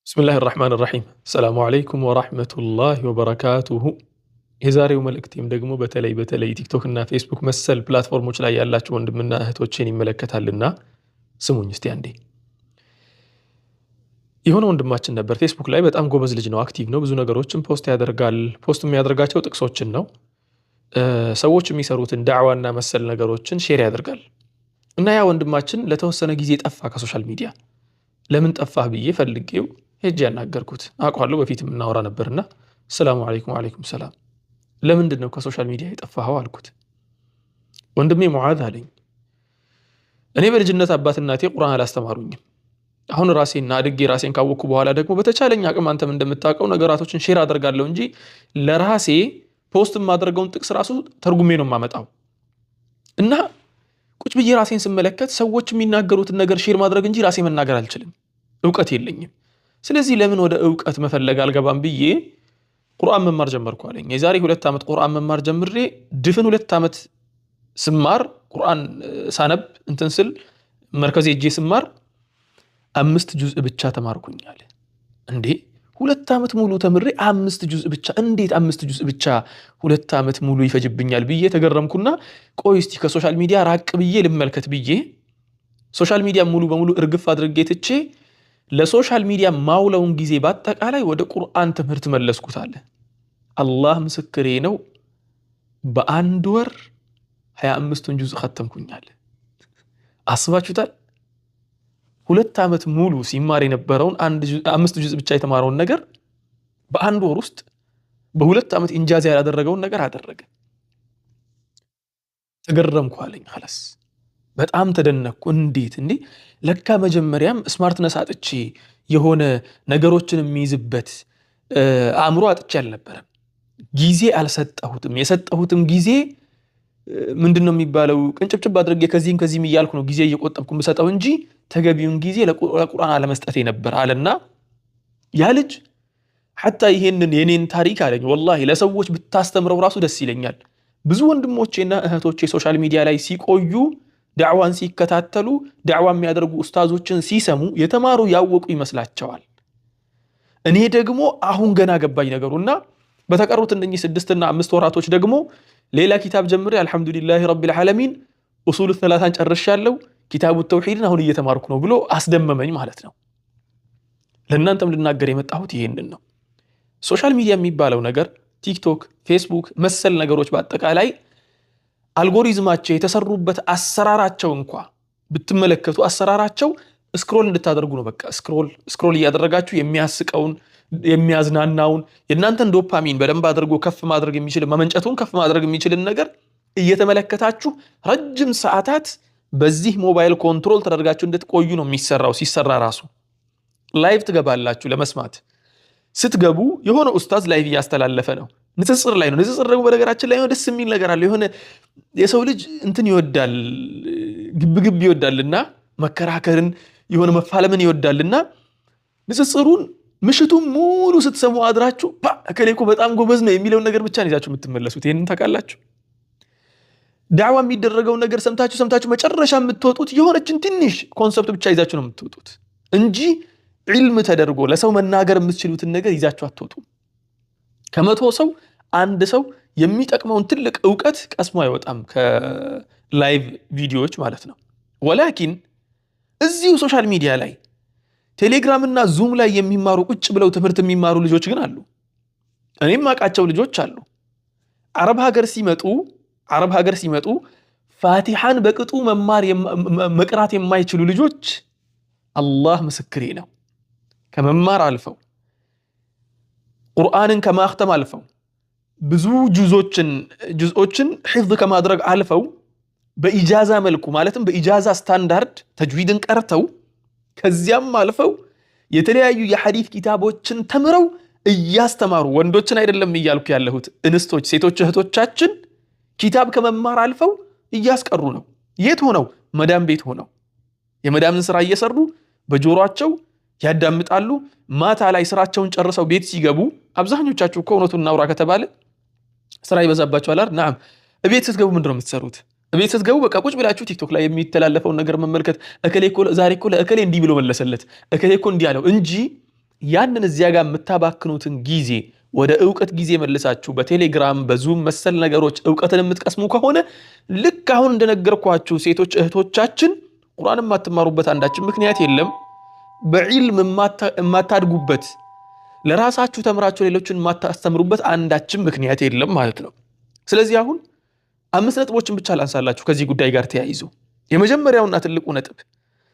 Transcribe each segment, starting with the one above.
بسم الله الرحمن الرحيم السلام عليكم ورحمة الله وبركاته የዛሬው መልእክቴም ደግሞ በተለይ ቲክቶክ እና ፌስቡክ መሰል ፕላትፎርሞች ላይ ያላችሁ ወንድምና እህቶችን ይመለከታልና ስሙኝ እስቲ አንዴ። የሆነ ወንድማችን ነበር ፌስቡክ ላይ በጣም ጎበዝ ልጅ ነው፣ አክቲቭ ነው፣ ብዙ ነገሮችን ፖስት ያደርጋል። ፖስት የሚያደርጋቸው ጥቅሶችን ነው፣ ሰዎች የሚሰሩትን ዳዕዋና መሰል ነገሮችን ሼር ያደርጋል። እና ያ ወንድማችን ለተወሰነ ጊዜ ጠፋ ከሶሻል ሚዲያ። ለምን ጠፋህ ብዬ ፈልጌው ሄጄ ያናገርኩት። አውቀዋለሁ በፊትም እናወራ ነበርና ሰላም አለይኩም ወአለይኩም ሰላም፣ ለምንድን ነው ከሶሻል ሚዲያ የጠፋኸው አልኩት። ወንድሜ ሙዓዝ አለኝ፣ እኔ በልጅነት አባት እናቴ ቁርአን አላስተማሩኝም። አሁን ራሴን አድጌ ራሴን ካወቅኩ በኋላ ደግሞ በተቻለኝ አቅም አንተም እንደምታውቀው ነገራቶችን ሼር አደርጋለሁ እንጂ ለራሴ ፖስት የማደርገውን ጥቅስ ራሱ ተርጉሜ ነው የማመጣው። እና ቁጭ ብዬ ራሴን ስመለከት ሰዎች የሚናገሩትን ነገር ሼር ማድረግ እንጂ ራሴ መናገር አልችልም፣ እውቀት የለኝም። ስለዚህ ለምን ወደ እውቀት መፈለግ አልገባም ብዬ ቁርአን መማር ጀመርኩ አለኝ። የዛሬ 2 ዓመት ቁርአን መማር ጀምሬ ድፍን 2 ዓመት ስማር ቁርአን ሳነብ እንትን ስል መርከዝ ሄጄ ስማር 5 ጁዝ ብቻ ተማርኩኝ አለ። እንዴ 2 ዓመት ሙሉ ተምሬ 5 ጁዝ ብቻ? እንዴት 5 ጁዝ ብቻ 2 ዓመት ሙሉ ይፈጅብኛል ብዬ ተገረምኩና ቆይ እስቲ ከሶሻል ሚዲያ ራቅ ብዬ ልመልከት ብዬ ሶሻል ሚዲያ ሙሉ በሙሉ እርግፍ አድርጌ ትቼ ለሶሻል ሚዲያ ማውለውን ጊዜ በአጠቃላይ ወደ ቁርአን ትምህርት መለስኩት አለ። አላህ ምስክሬ ነው፣ በአንድ ወር 25 ጁዝ ختمኩኛል። አስባችሁታል? 2 ዓመት ሙሉ ሲማር የነበረውን 5 ጁዝ ብቻ የተማረውን ነገር በአንድ ወር ውስጥ በ2 ዓመት ኢንጃዝ ያላደረገውን ነገር አደረገ። ተገረምኩ አለኝ። خلاص በጣም ተደነቅኩ። እንዴት እንዴ ለካ መጀመሪያም ስማርትነስ አጥቼ የሆነ ነገሮችን የሚይዝበት አእምሮ አጥቼ አልነበረም፣ ጊዜ አልሰጠሁትም። የሰጠሁትም ጊዜ ምንድነው የሚባለው ቅንጭብጭብ አድርጌ ከዚህም እያልኩ ነው ጊዜ እየቆጠብኩ የምሰጠው እንጂ ተገቢውን ጊዜ ለቁርአን አለመስጠቴ ነበር አለና ያ ልጅ حتى ይሄንን የኔን ታሪክ አለኝ ወላሂ ለሰዎች ብታስተምረው ራሱ ደስ ይለኛል። ብዙ ወንድሞቼና እህቶቼ ሶሻል ሚዲያ ላይ ሲቆዩ ዳዕዋን ሲከታተሉ ዳዕዋ የሚያደርጉ ኡስታዞችን ሲሰሙ የተማሩ ያወቁ ይመስላቸዋል። እኔ ደግሞ አሁን ገና ገባኝ ነገሩና በተቀሩት እነኚህ 6 እና 5 ወራቶች ደግሞ ሌላ ኪታብ ጀምሬ አልহামዱሊላሂ ረቢል ዓለሚን ኡሱል ሰላሳን ጨርሻለሁ፣ ኪታቡ ተውሂድን አሁን እየተማርኩ ነው ብሎ አስደመመኝ ማለት ነው። ለእናንተም ልናገር የመጣሁት ይሄንን ነው። ሶሻል ሚዲያ የሚባለው ነገር ቲክቶክ፣ ፌስቡክ መሰል ነገሮች በአጠቃላይ አልጎሪዝማቸው የተሰሩበት አሰራራቸው እንኳ ብትመለከቱ አሰራራቸው ስክሮል እንድታደርጉ ነው። በቃ ስክሮል እያደረጋችሁ የሚያስቀውን የሚያዝናናውን የእናንተን ዶፓሚን በደንብ አድርጎ ከፍ ማድረግ የሚችል መመንጨቱን ከፍ ማድረግ የሚችልን ነገር እየተመለከታችሁ ረጅም ሰዓታት በዚህ ሞባይል ኮንትሮል ተደርጋችሁ እንድትቆዩ ነው የሚሰራው። ሲሰራ ራሱ ላይቭ ትገባላችሁ ለመስማት። ስትገቡ የሆነ ኡስታዝ ላይቭ እያስተላለፈ ነው፣ ንጽጽር ላይ ነው። ንጽጽር ደግሞ በነገራችን ላይ ነው ደስ የሚል ነገር አለ። የሆነ የሰው ልጅ እንትን ይወዳል፣ ግብግብ ይወዳልና መከራከርን የሆነ መፋለምን ይወዳልና ንጽጽሩን ምሽቱን ሙሉ ስትሰሙ አድራችሁ እከሌኮ በጣም ጎበዝ ነው የሚለውን ነገር ብቻ ነው ይዛችሁ የምትመለሱት። ይሄንን ታውቃላችሁ። ዳዕዋ የሚደረገውን ነገር ሰምታችሁ መጨረሻ የምትወጡት የሆነችን ትንሽ ኮንሰፕት ብቻ ይዛችሁ ነው የምትወጡት እንጂ ዒልም ተደርጎ ለሰው መናገር የምትችሉትን ነገር ይዛችሁ አትወጡም። ከመቶ ሰው አንድ ሰው የሚጠቅመውን ትልቅ ዕውቀት ቀስሞ አይወጣም ከላይቭ ቪዲዮዎች ማለት ነው። ወላኪን እዚሁ ሶሻል ሚዲያ ላይ ቴሌግራም እና ዙም ላይ የሚማሩ ቁጭ ብለው ትምህርት የሚማሩ ልጆች ግን አሉ። እኔም አውቃቸው ልጆች አሉ። አረብ ሀገር ሲመጡ ፋቲሃን በቅጡ መቅራት የማይችሉ ልጆች አላህ ምስክሬ ነው ከመማር አልፈው ቁርአንን ከማختም አልፈው ብዙ ጁዝኦችን ሒፍዝ ከማድረግ አልፈው በኢጃዛ መልኩ ማለትም በኢጃዛ ስታንዳርድ ተጅዊድን ቀርተው ከዚያም አልፈው የተለያዩ የሐዲስ ኪታቦችን ተምረው እያስተማሩ ወንዶችን አይደለም እያልኩ ያለሁት እንስቶች ሴቶች እህቶቻችን ኪታብ ከመማር አልፈው እያስቀሩ ነው። የት ሆነው? መዳም ቤት ሆነው የመዳምን ስራ እየሰሩ በጆሮአቸው ያዳምጣሉ። ማታ ላይ ስራቸውን ጨርሰው ቤት ሲገቡ አብዛኞቻችሁ ከእውነቱን እናውራ ከተባለ ስራ ይበዛባችኋል አይደል? ናም ቤት ስትገቡ ምንድነው የምትሰሩት? ቤት ስትገቡ በቃ ቁጭ ብላችሁ ቲክቶክ ላይ የሚተላለፈውን ነገር መመልከት። እከሌ እኮ ዛሬ እኮ ለእከሌ እንዲህ ብሎ መለሰለት፣ እከሌ እኮ እንዲህ አለው እንጂ ያንን እዚያ ጋር የምታባክኑትን ጊዜ ወደ ዕውቀት ጊዜ መልሳችሁ በቴሌግራም በዙም መሰል ነገሮች ዕውቀትን የምትቀስሙ ከሆነ ልክ አሁን እንደነገርኳችሁ ሴቶች እህቶቻችን ቁርአን የማትማሩበት አንዳችን ምክንያት የለም። በዒልም የማታድጉበት ለራሳችሁ ተምራችሁ ሌሎችን የማታስተምሩበት አንዳችን ምክንያት የለም ማለት ነው። ስለዚህ አሁን 5 ነጥቦችን ብቻ ላንሳላችሁ ከዚህ ጉዳይ ጋር ተያይዞ። የመጀመሪያውና ትልቁ ነጥብ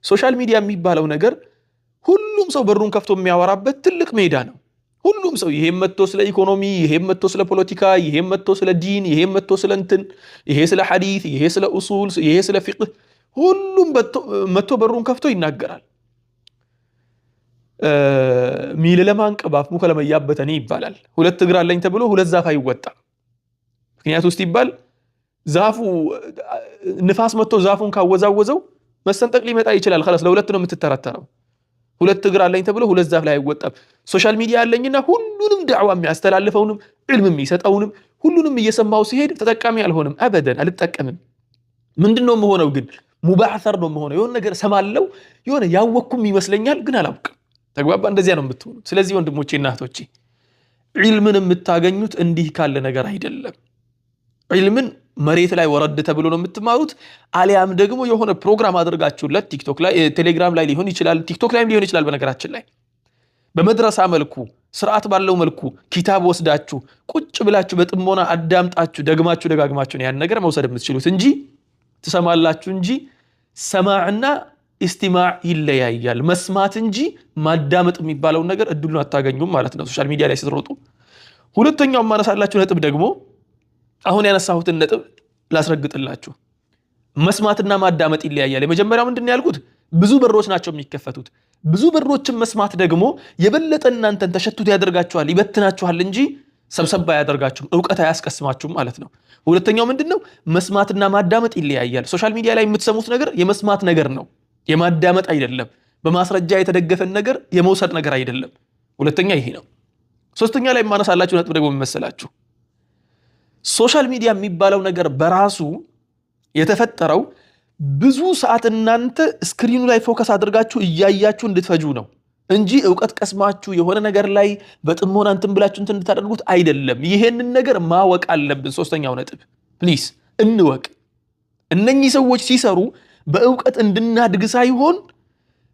ሶሻል ሚዲያ የሚባለው ነገር ሁሉም ሰው በሩን ከፍቶ የሚያወራበት ትልቅ ሜዳ ነው። ሁሉም ሰው ይሄም መጥቶ ስለ ኢኮኖሚ፣ ይሄም መጥቶ ስለ ፖለቲካ፣ ይሄም መጥቶ ስለ ዲን፣ ይሄም መጥቶ ስለ እንትን፣ ይሄ ስለ ሐዲስ፣ ይሄ ስለ ኡሱል፣ ይሄ ስለ ፊቅህ፣ ሁሉም መጥቶ በሩን ከፍቶ ይናገራል። ሚል ለማንቀባፍ ሙከ ለመያበተኒ ይባላል። 2 እግር አለኝ ተብሎ 2 ዛፍ አይወጣም። ምክንያቱ ውስጥ ይባል ዛፉ ንፋስ መጥቶ ዛፉን ካወዛወዘው መሰንጠቅ ሊመጣ ይችላል። خلاص ለሁለት ነው የምትተረተረው። 2 እግር አለኝ ተብሎ 2 ዛፍ ላይ አይወጣም። ሶሻል ሚዲያ አለኝና ሁሉንም ዳዕዋ የሚያስተላልፈውንም ዕልም የሚሰጠውንም ሁሉንም እየሰማው ሲሄድ ተጠቃሚ አልሆንም። አበደን አልጠቀምም። ምንድነው መሆነው ግን ሙባዕሰር ነው መሆነው። የሆነ ነገር ሰማለው የሆነ ያወኩም ይመስለኛል ግን አላውቅም። ተግባባ? እንደዚያ ነው የምትሆኑት። ስለዚህ ወንድሞቼና እህቶቼ ዒልምን የምታገኙት እንዲህ ካለ ነገር አይደለም። ዒልምን መሬት ላይ ወረድ ተብሎ ነው የምትማሩት። አሊያም ደግሞ የሆነ ፕሮግራም አድርጋችሁለት ቲክቶክ ላይ ቴሌግራም ላይ ሊሆን ይችላል፣ ቲክቶክ ላይም ሊሆን ይችላል። በነገራችን ላይ በመድረሳ መልኩ ስርዓት ባለው መልኩ ኪታብ ወስዳችሁ ቁጭ ብላችሁ በጥሞና አዳምጣችሁ ደግማችሁ ደጋግማችሁ ያን ነገር መውሰድ የምትችሉት እንጂ ትሰማላችሁ እንጂ ሰማዕና ኢስቲማዕ ይለያያል። መስማት እንጂ ማዳመጥ የሚባለው ነገር እድሉን አታገኙም ማለት ነው ሶሻል ሚዲያ ላይ ስትሮጡ። ሁለተኛው ማነሳላችሁ ነጥብ ደግሞ አሁን ያነሳሁትን ነጥብ ላስረግጥላችሁ። መስማትና ማዳመጥ ይለያያል። የመጀመሪያው ምንድነው ያልኩት? ብዙ በሮች ናቸው የሚከፈቱት። ብዙ በሮችን መስማት ደግሞ የበለጠ እናንተን ተሸቱት ያደርጋችኋል፣ ይበትናችኋል እንጂ ሰብሰባ ያደርጋችሁም ዕውቀት አያስቀስማችሁም ማለት ነው። ሁለተኛው ምንድነው? መስማትና ማዳመጥ ይለያያል። ሶሻል ሚዲያ ላይ የምትሰሙት ነገር የመስማት ነገር ነው፣ የማዳመጥ አይደለም። በማስረጃ የተደገፈን ነገር የመውሰድ ነገር አይደለም። ሁለተኛ ይሄ ነው። ሶስተኛ ላይ ማነሳላችሁ ነጥብ ደግሞ መሰላችሁ ሶሻል ሚዲያ የሚባለው ነገር በራሱ የተፈጠረው ብዙ ሰዓት እናንተ ስክሪኑ ላይ ፎከስ አድርጋችሁ እያያችሁ እንድትፈጁ ነው እንጂ ዕውቀት ቀስማችሁ የሆነ ነገር ላይ በጥሞና እንትን ብላችሁ እንትን እንድታደርጉት አይደለም። ይሄንን ነገር ማወቅ አለብን። ሶስተኛው ነጥብ ፕሊስ እንወቅ። እነኚህ ሰዎች ሲሰሩ በዕውቀት እንድናድግ ሳይሆን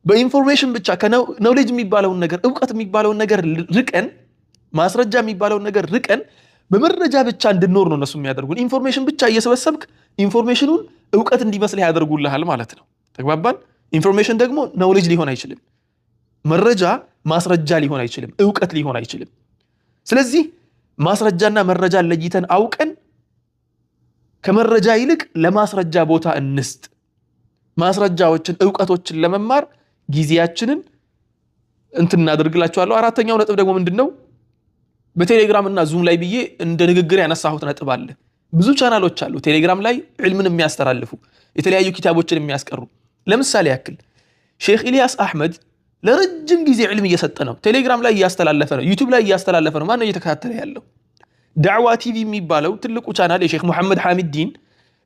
በኢንፎርሜሽን ብቻ ከኖሌጅ የሚባለውን ነገር ዕውቀት የሚባለውን ነገር ርቀን ማስረጃ የሚባለውን ነገር ርቀን በመረጃ ብቻ እንድንኖር ነው እነሱ የሚያደርጉን። ኢንፎርሜሽን ብቻ እየሰበሰብክ ኢንፎርሜሽኑን ዕውቀት እንዲመስል ያደርጉልሃል ማለት ነው። ተግባባን? ኢንፎርሜሽን ደግሞ ኖሌጅ ሊሆን አይችልም። መረጃ ማስረጃ ሊሆን አይችልም። ዕውቀት ሊሆን አይችልም። ስለዚህ ማስረጃና መረጃ ለይተን አውቀን ከመረጃ ይልቅ ለማስረጃ ቦታ እንስጥ። ማስረጃዎችን ዕውቀቶችን ለመማር ጊዜያችንን እንትን እናደርግላችኋለሁ። አራተኛው ነጥብ ደግሞ ምንድነው? በቴሌግራም እና ዙም ላይ ብዬ እንደ ንግግር ያነሳሁት ነጥብ አለ። ብዙ ቻናሎች አሉ ቴሌግራም ላይ ዕልምን የሚያስተላልፉ የተለያዩ ኪታቦችን የሚያስቀሩ። ለምሳሌ ያክል ሼክ ኢልያስ አህመድ ለረጅም ጊዜ ዕልም እየሰጠ ነው። ቴሌግራም ላይ እያስተላለፈ ነው። ዩቲዩብ ላይ እያስተላለፈ ነው። ማን ነው እየተከታተለ ያለው? ዳዕዋ ቲቪ የሚባለው ትልቁ ቻናል የሼክ መሐመድ ሐሚድ ዲን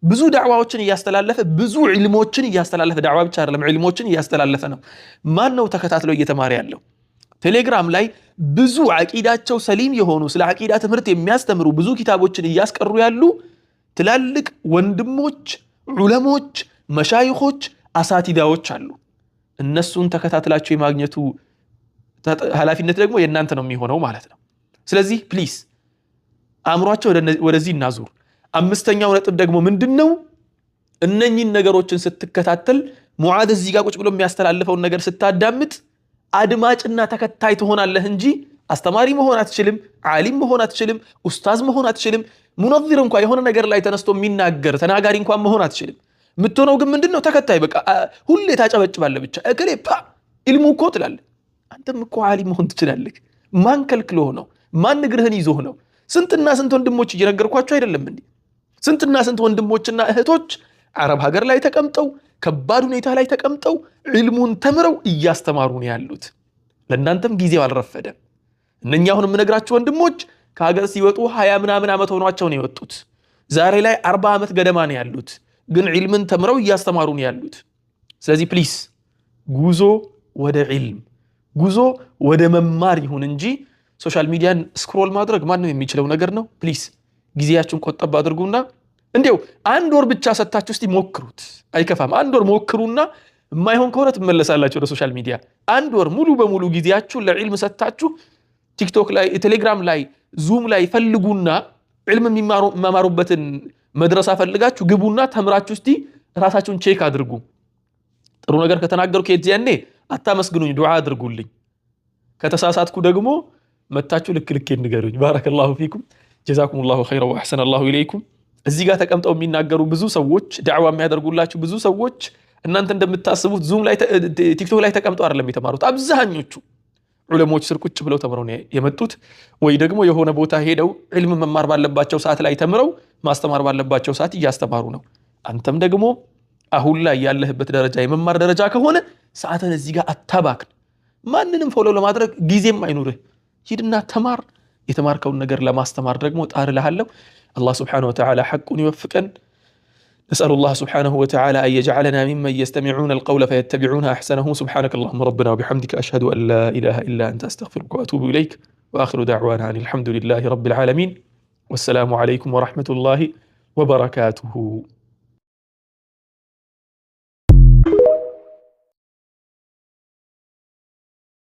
ብዙ ዳዕዋዎችን እያስተላለፈ ብዙ ዕልሞችን እያስተላለፈ ዳዕዋ ብቻ አይደለም ዕልሞችን እያስተላለፈ ነው። ማን ነው ተከታትለው እየተማረ ያለው? ቴሌግራም ላይ ብዙ አቂዳቸው ሰሊም የሆኑ ስለ አቂዳ ትምህርት የሚያስተምሩ ብዙ ኪታቦችን እያስቀሩ ያሉ ትላልቅ ወንድሞች፣ ዑለሞች፣ መሻይኾች፣ አሳቲዳዎች አሉ። እነሱን ተከታትላችሁ የማግኘቱ ኃላፊነት ደግሞ የእናንተ ነው የሚሆነው ማለት ነው። ስለዚህ ፕሊስ አእምሯቸው ወደዚህ እናዙር። አምስተኛው ነጥብ ደግሞ ምንድነው? እነኚህን ነገሮችን ስትከታተል ሙዓዝ እዚህ ጋር ቁጭ ብሎ የሚያስተላልፈውን ነገር ስታዳምጥ አድማጭና ተከታይ ትሆናለህ እንጂ አስተማሪ መሆን አትችልም፣ ዓሊም መሆን አትችልም፣ ኡስታዝ መሆን አትችልም። ሙነዚር እንኳን የሆነ ነገር ላይ ተነስቶ የሚናገር ተናጋሪ እንኳን መሆን አትችልም። የምትሆነው ግን ምንድነው? ተከታይ። በቃ ሁሌ ታጨበጭባለህ ብቻ። እከሌ ኢልሙ እኮ ትላለህ። አንተም እኮ ዓሊም መሆን ትችላለህ። ማን ከልክሎህ ነው? ማን እግርህን ይዞህ ነው? ስንትና ስንት ወንድሞች እየነገርኳቸው አይደለም እንዴ? ስንትና ስንት ወንድሞችና እህቶች አረብ ሀገር ላይ ተቀምጠው ከባድ ሁኔታ ላይ ተቀምጠው ዕልሙን ተምረው እያስተማሩ ነው ያሉት። ለእናንተም ጊዜው አልረፈደም። እነኛ አሁን የምነግራችሁ ወንድሞች ከሀገር ሲወጡ 20 ምናምን ዓመት ሆኗቸው ነው የወጡት። ዛሬ ላይ 40 ዓመት ገደማ ነው ያሉት፣ ግን ዕልምን ተምረው እያስተማሩ ነው ያሉት። ስለዚህ ፕሊስ ጉዞ ወደ ዕልም፣ ጉዞ ወደ መማር ይሁን እንጂ ሶሻል ሚዲያን ስክሮል ማድረግ ማንም የሚችለው ነገር ነው። ፕሊስ ጊዜያችሁን ቆጠብ አድርጉና እንዴው አንድ ወር ብቻ ሰጣችሁ እስቲ ሞክሩት። አይከፋም። አንድ ወር ሞክሩና የማይሆን ከሆነ ትመለሳላችሁ ወደ ሶሻል ሚዲያ። አንድ ወር ሙሉ በሙሉ ጊዜያችሁን ለዒልም ሰጣችሁ ቲክቶክ ላይ፣ ቴሌግራም ላይ፣ ዙም ላይ ፈልጉና ዒልም የሚማሩበትን መድረሳ ፈልጋችሁ ግቡና ተምራችሁ እስቲ ራሳችሁን ቼክ አድርጉ። ጥሩ ነገር ከተናገርኩ የዚያኔ አታመስግኑኝ፣ ዱዓ አድርጉልኝ። ከተሳሳትኩ ደግሞ መታችሁ ልክ ንገሩኝ። ባረከላሁ ፊኩም ጀዛኩሙላሁ ኸይረን ወአሕሰነላሁ ኢለይኩም። እዚህ ጋር ተቀምጠው የሚናገሩ ብዙ ሰዎች፣ ዳዕዋ የሚያደርጉላችሁ ብዙ ሰዎች እናንተ እንደምታስቡት ዙም ላይ ቲክቶክ ላይ ተቀምጠው አይደለም የተማሩት። አብዛኞቹ ዑለሞች ስር ቁጭ ብለው ተምረው ነው የመጡት፣ ወይ ደግሞ የሆነ ቦታ ሄደው ዒልም መማር ባለባቸው ሰዓት ላይ ተምረው ማስተማር ባለባቸው ሰዓት እያስተማሩ ነው። አንተም ደግሞ አሁን ላይ ያለህበት ደረጃ የመማር ደረጃ ከሆነ ሰዓትን እዚህ ጋር አታባክን። ማንንም ፎሎ ለማድረግ ጊዜም አይኑርህ። ሂድና ተማር። የተማርከውን ነገር ለማስተማር ደግሞ ጣር እልሃለሁ። አላህ ስብሓነሁ ወተዓላ ሐቁን ይወፍቀን። نسأل الله سبحانه وتعالى أن يجعلنا ممن يستمعون القول فيتبعون أحسنه. سبحانك اللهم ربنا وبحمدك أشهد أن لا إله إلا أنت أستغفرك وأتوب إليك وآخر دعوانا أن الحمد لله رب العالمين والسلام عليكم ورحمة الله وبركاته.